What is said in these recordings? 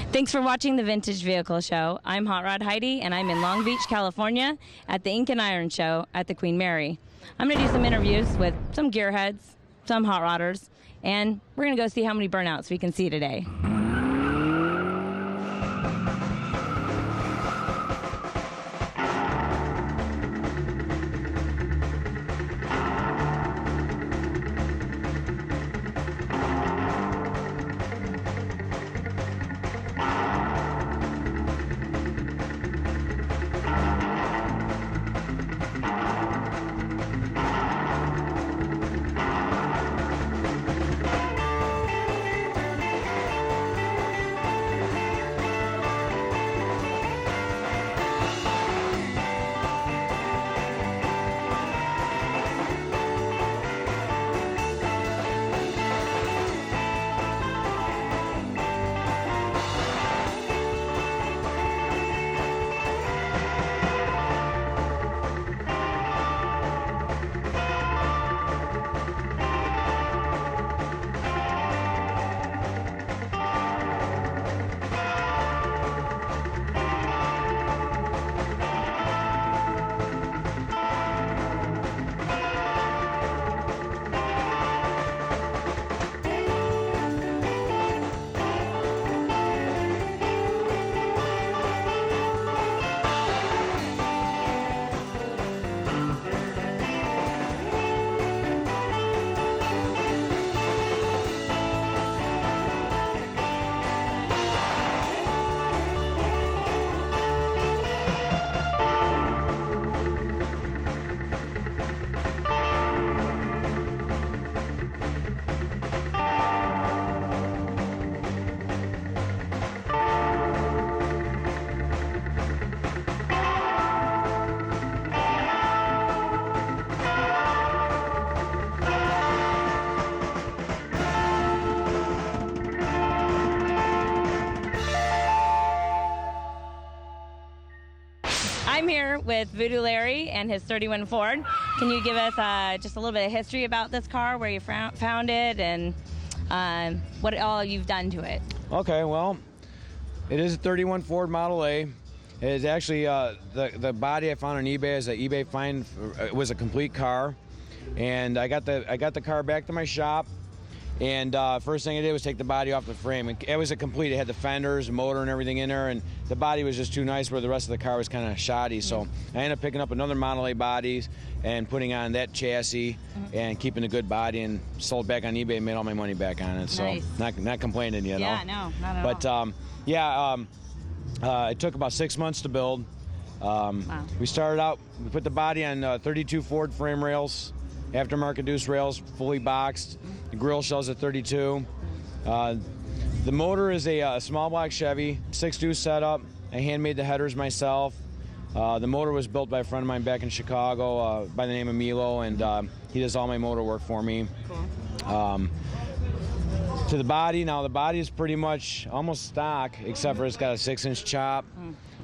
Thanks for watching the Vintage Vehicle Show. I'm Hot Rod Heidi, and I'm in Long Beach, California at the Ink and Iron Show at the Queen Mary. I'm going to do some interviews with some gearheads, some hot rodders, and we're going to go see how many burnouts we can see today. I'm here with Voodoo Larry and his 31 Ford. Can you give us just a little bit of history about this car, where you found it, and what all you've done to it? Okay, well, it is a 31 Ford Model A. It is actually the body I found on eBay is an eBay find. It was a complete car, and I got the car back to my shop. And first thing I did was take the body off the frame. It was a complete. It had the fenders, motor, and everything in there, and the body was just too nice where the rest of the car was kind of shoddy. So I ended up picking up another Model A body and putting on that chassis and keeping a good body, and sold back on eBay and made all my money back on it. So nice. not complaining, you know. Yeah, no, not at all. But it took about 6 months to build. Wow. We started out, we put the body on 32 Ford frame rails, aftermarket deuce rails, fully boxed. The grill shells at 32. The motor is a small block Chevy, 6-deuce setup. I handmade the headers myself. The motor was built by a friend of mine back in Chicago by the name of Milo, and he does all my motor work for me. Cool. To the body, now the body is pretty much almost stock, except for it's got a 6-inch chop.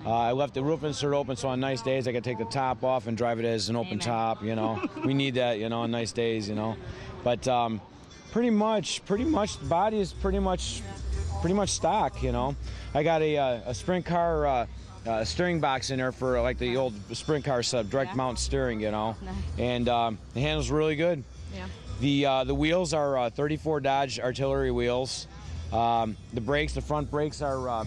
I left the roof insert open, so on nice days I could take the top off and drive it as an open top, you know. We need that, you know, on nice days, you know. But pretty much the body is pretty much stock, you know. I got a sprint car steering box in there for like the old sprint car setup, direct mount steering, you know. Nice. And the handle's really good. Yeah. The wheels are 34 Dodge artillery wheels. The brakes, the front brakes are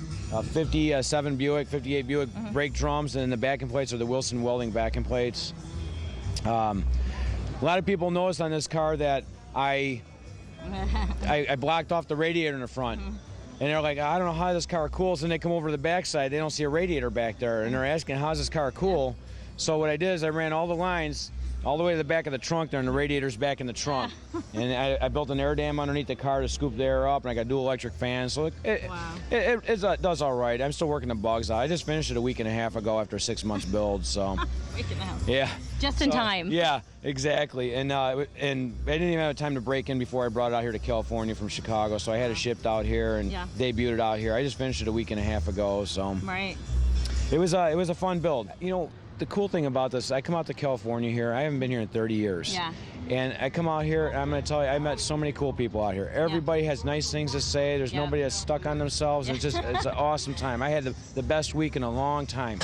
57 Buick, 58 Buick brake drums, and then the backing plates are the Wilson Welding backing plates. A lot of people noticed on this car that I blocked off the radiator in the front. And they're like, I don't know how this car cools. And they come over to the backside, they don't see a radiator back there. And they're asking, how's this car cool? So what I did is I ran all the lines all the way to the back of the trunk there, and the radiator's back in the trunk. And I built an air dam underneath the car to scoop the air up, and I got dual electric fans. So it does all right. I'm still working the bugs out. I just finished it a week and a half ago after a 6 months build. So Week and a half. yeah, Just in time. Yeah, exactly. And I didn't even have time to break in before I brought it out here to California from Chicago. So I had it shipped out here and debuted it out here. I just finished it a week and a half ago. So Right. it was a fun build. You know, the cool thing about this, I come out to California here. I haven't been here in 30 years. Yeah. And I come out here, and I'm going to tell you, I met so many cool people out here. Everybody has nice things to say. There's nobody that's stuck on themselves. It's just, it's an awesome time. I had the best week in a long time.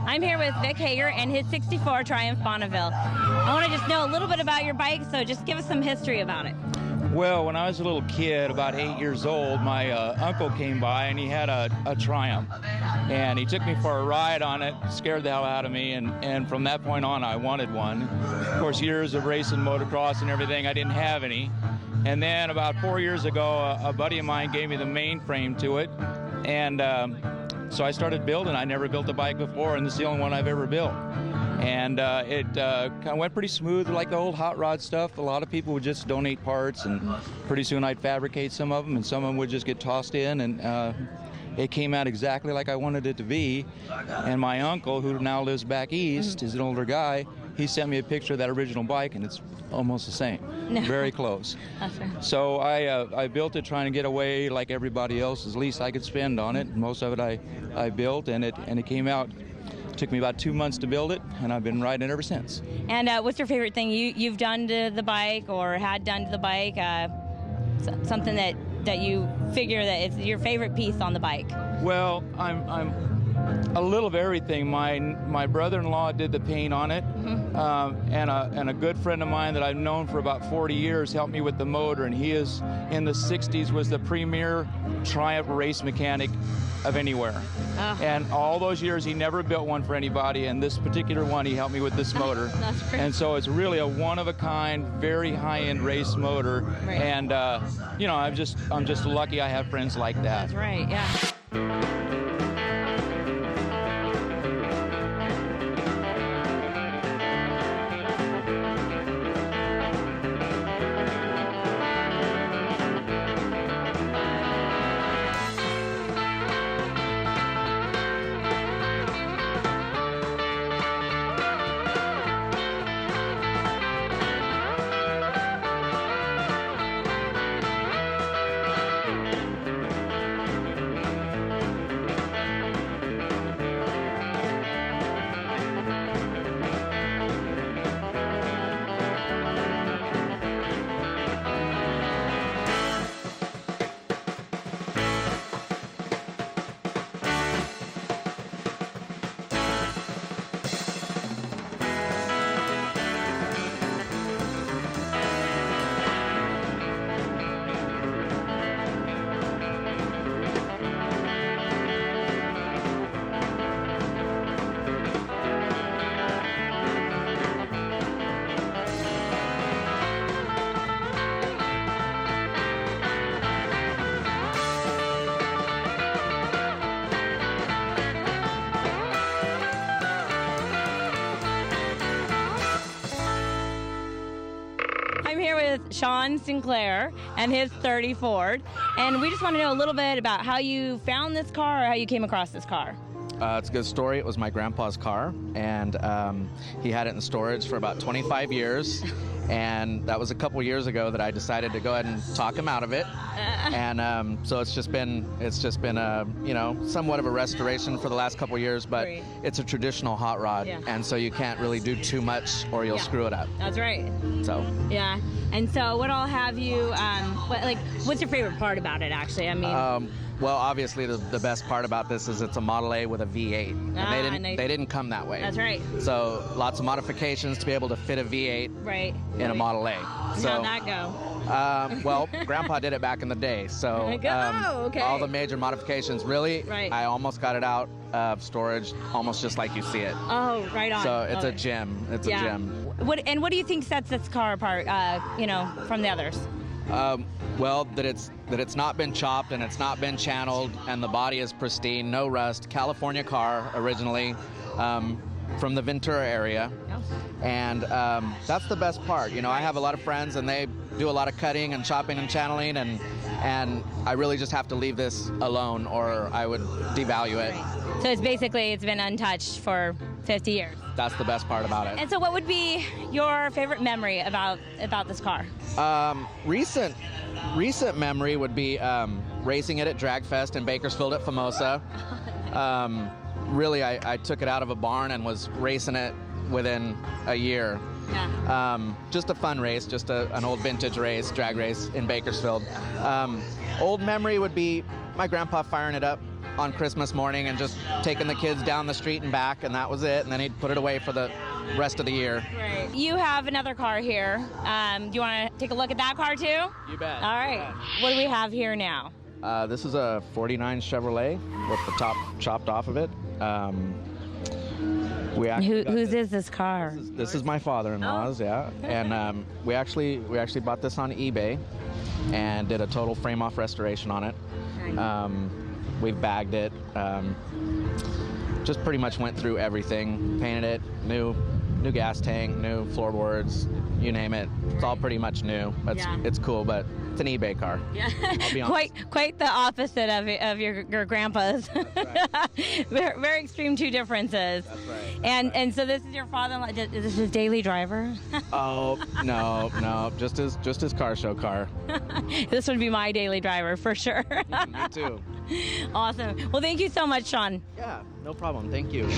I'm here with Vic Hager and his 64 Triumph Bonneville. I want to just know a little bit about your bike, so just give us some history about it. Well, when I was a little kid, about 8 years old, my uncle came by and he had a Triumph. And he took me for a ride on it, scared the hell out of me, and from that point on, I wanted one. Of course, years of racing motocross and everything, I didn't have any. And then about 4 years ago, a buddy of mine gave me the mainframe to it. And so I started building. I never built a bike before, and this is the only one I've ever built. And it kind of went pretty smooth, like the old hot rod stuff. A lot of people would just donate parts, and pretty soon I'd fabricate some of them, and some of them would just get tossed in. And it came out exactly like I wanted it to be. And my uncle, who now lives back east, is an older guy, he sent me a picture of that original bike, and it's almost the same. No. Very close. So I built it trying to get away like everybody else, as least I could spend on it. Most of it I built, and it came out. It took me about 2 months to build it, and I've been riding it ever since. And what's your favorite thing you've done to the bike or had done to the bike? Something that you figure that it's your favorite piece on the bike? Well, I'm a little of everything. My brother-in-law did the paint on it, and a good friend of mine that I've known for about 40 years helped me with the motor, and he is, in the 60s, was the premier Triumph race mechanic of anywhere. And all those years he never built one for anybody, and this particular one he helped me with this motor. That's great. And so it's really a one-of-a-kind, very high-end race motor. Right. And you know, I'm just lucky I have friends like that. That's right, yeah. I'm here with Sean Sinclair and his 30 Ford, and we just want to know a little bit about how you found this car or how you came across this car. It's a good story. It was my grandpa's car, and he had it in storage for about 25 years. And that was a couple years ago that I decided to go ahead and talk him out of it. And so it's just been a, you know, somewhat of a restoration for the last couple years, but Great. It's a traditional hot rod, and so you can't really do too much or you'll screw it up. That's right. So yeah. And so what all have you? What's your favorite part about it? Actually, I mean. Well, obviously the best part about this is it's a Model A with a V8, and they didn't come that way. That's right. So lots of modifications to be able to fit a V8 in a Model A. So how'd that go? Well, Grandpa did it back in the day, so okay. all the major modifications. Really, I almost got it out of storage, almost just like you see it. Oh, right on. So it's a gem. It's a gem. What do you think sets this car apart? You know, from the others? Well, that it's not been chopped and it's not been channeled, and the body is pristine, no rust. California car originally, from the Ventura area, and that's the best part. You know, I have a lot of friends and they do a lot of cutting and chopping and channeling, and I really just have to leave this alone or I would devalue it. So it's been untouched for 50 years. That's the best part about it. And so what would be your favorite memory about this car? Recent memory would be racing it at Drag Fest in Bakersfield at Famosa. Really, I took it out of a barn and was racing it within a year. Just a fun race, just an old vintage race, drag race in Bakersfield. Old memory would be my grandpa firing it up on Christmas morning and just taking the kids down the street and back, and that was it. And then he'd put it away for the rest of the year. Right. You have another car here. Do you want to take a look at that car too? You bet. All right. What do we have here now? This is a 49 Chevrolet with the top chopped off of it. Whose is this car? This is my father-in-law's, and we actually bought this on eBay and did a total frame-off restoration on it. We've bagged it, just pretty much went through everything, painted it, new new gas tank, new floorboards, you name it. It's all pretty much new. It's cool, but it's an eBay car. Yeah, I'll be honest. quite the opposite of your grandpa's. Right. very extreme two differences. That's right. And so this is your father-in-law. Is this his daily driver? Oh no, just his car show car. This would be my daily driver for sure. Me too. Awesome. Well, thank you so much, Sean. Yeah, no problem. Thank you.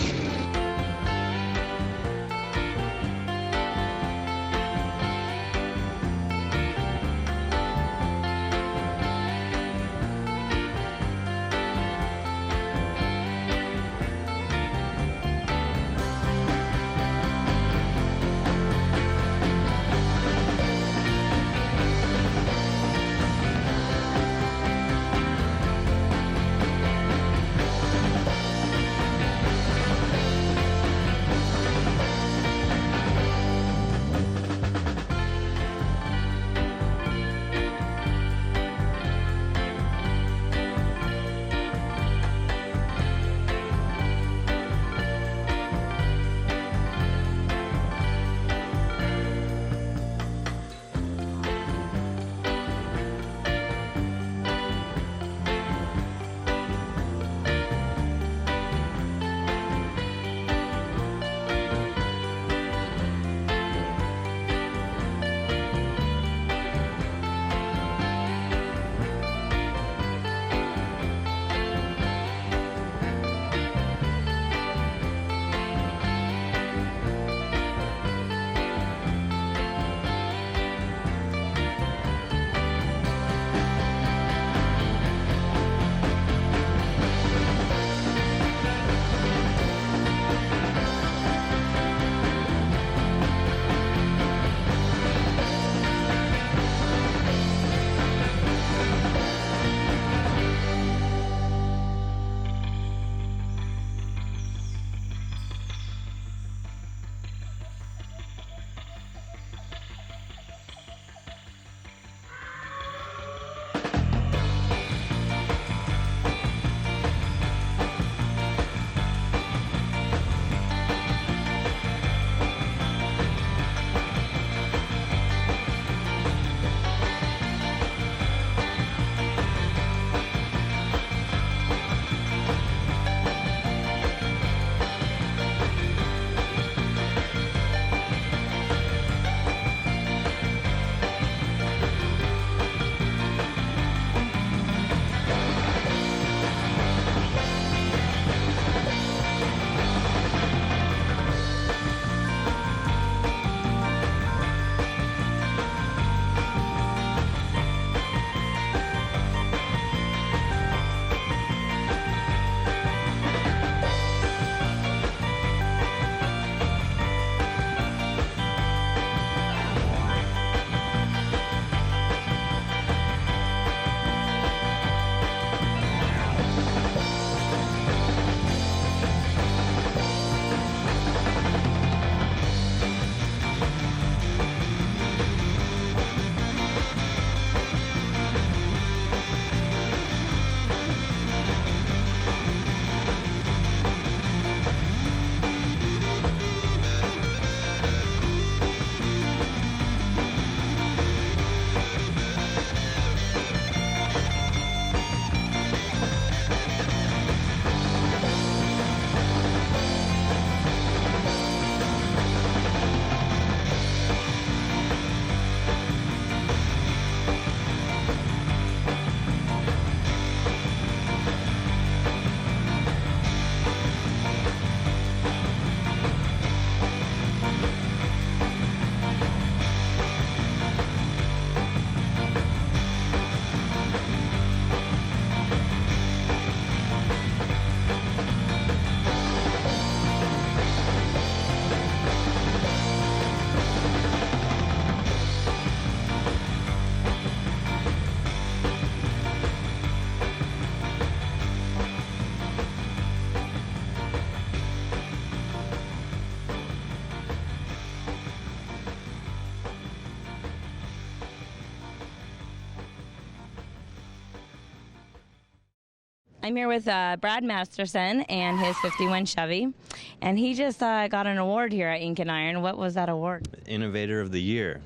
I'm here with Brad Masterson and his 51 Chevy, and he just got an award here at Ink and Iron. What was that award? Innovator of the Year.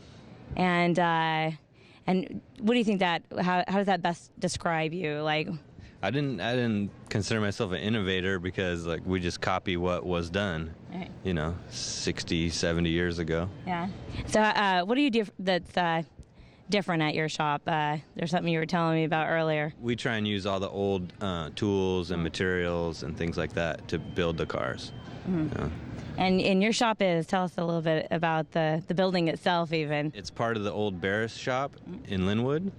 And what do you think that? How does that best describe you? Like, I didn't consider myself an innovator because like we just copy what was done, right. 60, 70 years ago. Yeah. So what do you do that's different at your shop? There's something you were telling me about earlier. We try and use all the old tools and materials and things like that to build the cars. Mm-hmm. And in your shop tell us a little bit about the building itself even. It's part of the old Barris shop in Linwood.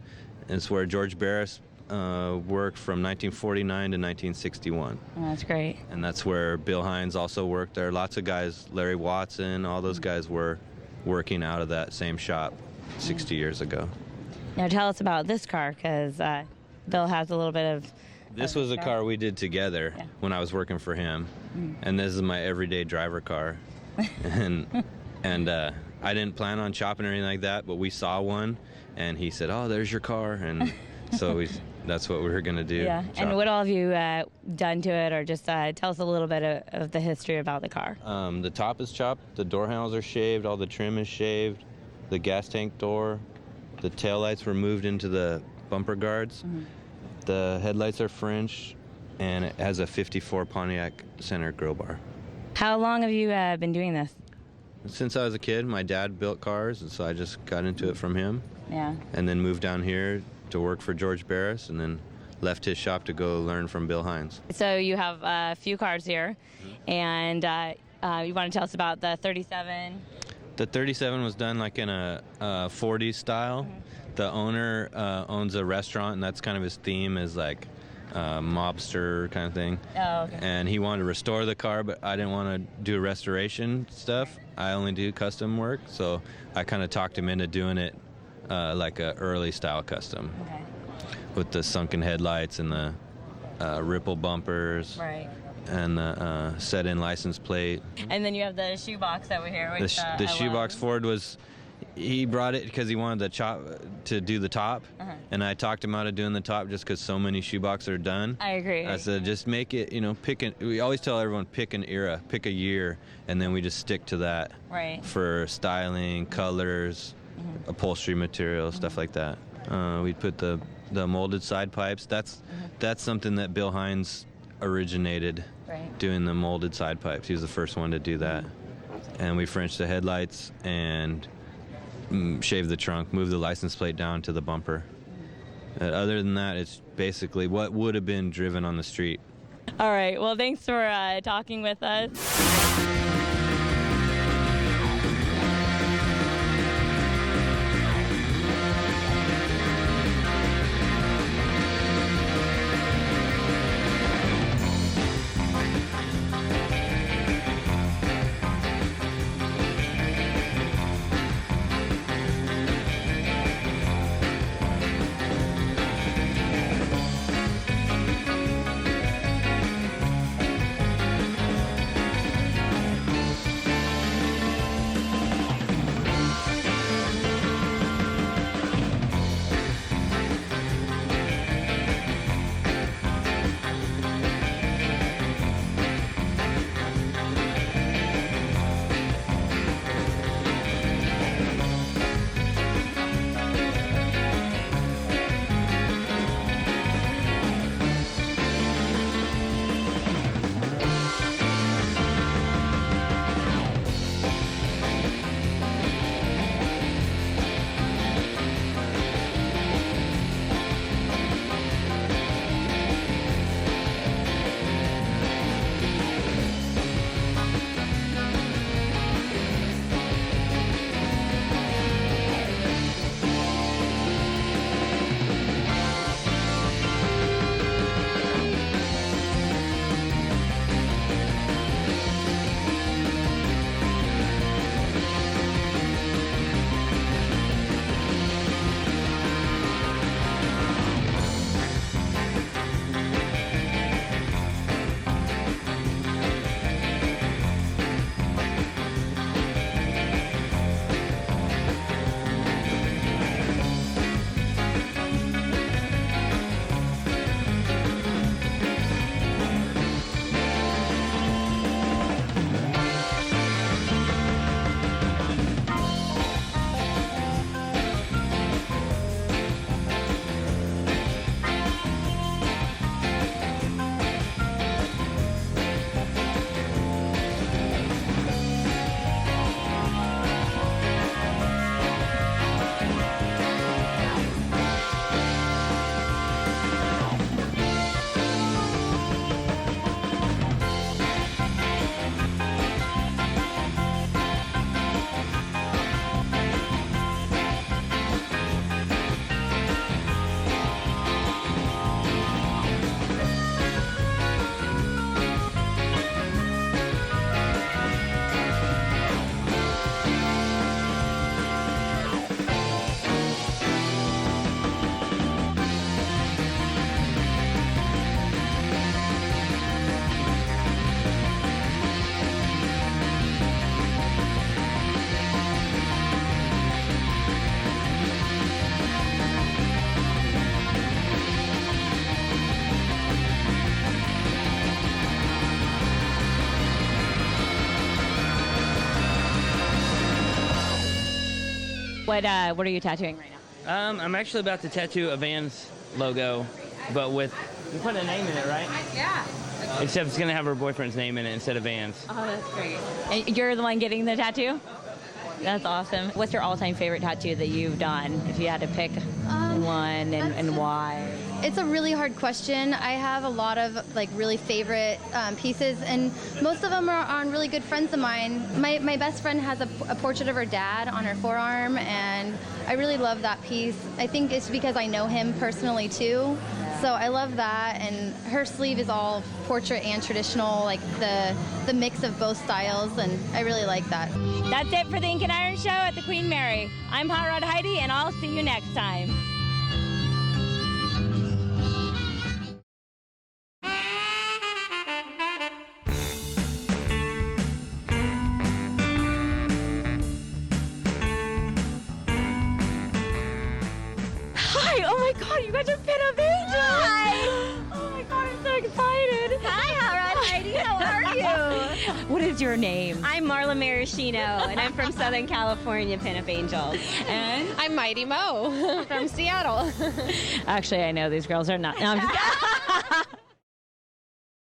It's where George Barris worked from 1949 to 1961. Oh, that's great. And that's where Bill Hines also worked there. Lots of guys, Larry Watson, all those guys were working out of that same shop 60 years ago. Now tell us about this car, because Bill has a little bit of... This was a car we did together when I was working for him, and this is my everyday driver car. and I didn't plan on shopping or anything like that, but we saw one, and he said, "Oh, there's your car," and so that's what we were gonna do. Yeah. Chop. And what all have you done to it, or just tell us a little bit of the history about the car? The top is chopped, the door handles are shaved, all the trim is shaved, the gas tank door, the taillights were moved into the bumper guards. The headlights are French, and it has a 54 Pontiac center grill bar. How long have you been doing this? Since I was a kid, my dad built cars, and so I just got into it from him. Yeah. And then moved down here to work for George Barris, and then left his shop to go learn from Bill Hines. So you have a few cars here, and you want to tell us about the 37? The 37 was done like in a 40s style. The owner owns a restaurant, and that's kind of his theme, is like mobster kind of thing. Oh, okay. And he wanted to restore the car, but I didn't want to do restoration stuff. I only do custom work, so I kind of talked him into doing it like a early style custom. Okay. With the sunken headlights and the ripple bumpers. Right. And the set-in license plate. And then you have the shoebox over here. Which, The shoebox Ford was, he brought it because he wanted to do the top, and I talked him out of doing the top just because so many shoeboxes are done. I agree. I said, just make it, we always tell everyone, pick an era, pick a year, and then we just stick to that. Right. For styling, colors, upholstery material, stuff like that. We put the molded side pipes. That's something that Bill Hines originated, doing the molded side pipes. He was the first one to do that. And we Frenched the headlights and shaved the trunk, moved the license plate down to the bumper. Other than that, it's basically what would have been driven on the street. All right. Well, thanks for talking with us. What are you tattooing right now? I'm actually about to tattoo a Vans logo, but with you put a name in it, right? Yeah. Except it's gonna have her boyfriend's name in it instead of Vans. Oh, that's great. And you're the one getting the tattoo? That's awesome. What's your all-time favorite tattoo that you've done, if you had to pick one and why? It's a really hard question. I have a lot of like really favorite pieces, and most of them are on really good friends of mine. My best friend has a portrait of her dad on her forearm, and I really love that piece. I think it's because I know him personally too, so I love that. And her sleeve is all portrait and traditional, like the mix of both styles, and I really like that. That's it for the Ink and Iron Show at the Queen Mary. I'm Hot Rod Heidi, and I'll see you next time. Hi! Oh my God, you guys are Pin Up Angels! Hi! Oh my God, I'm so excited! Hi, Hot Rod Heidi. How are you? What is your name? I'm Marla Maraschino, and I'm from Southern California, Pinup Angels. And I'm Mighty Mo from Seattle. actually, I know these girls are not. No, I'm just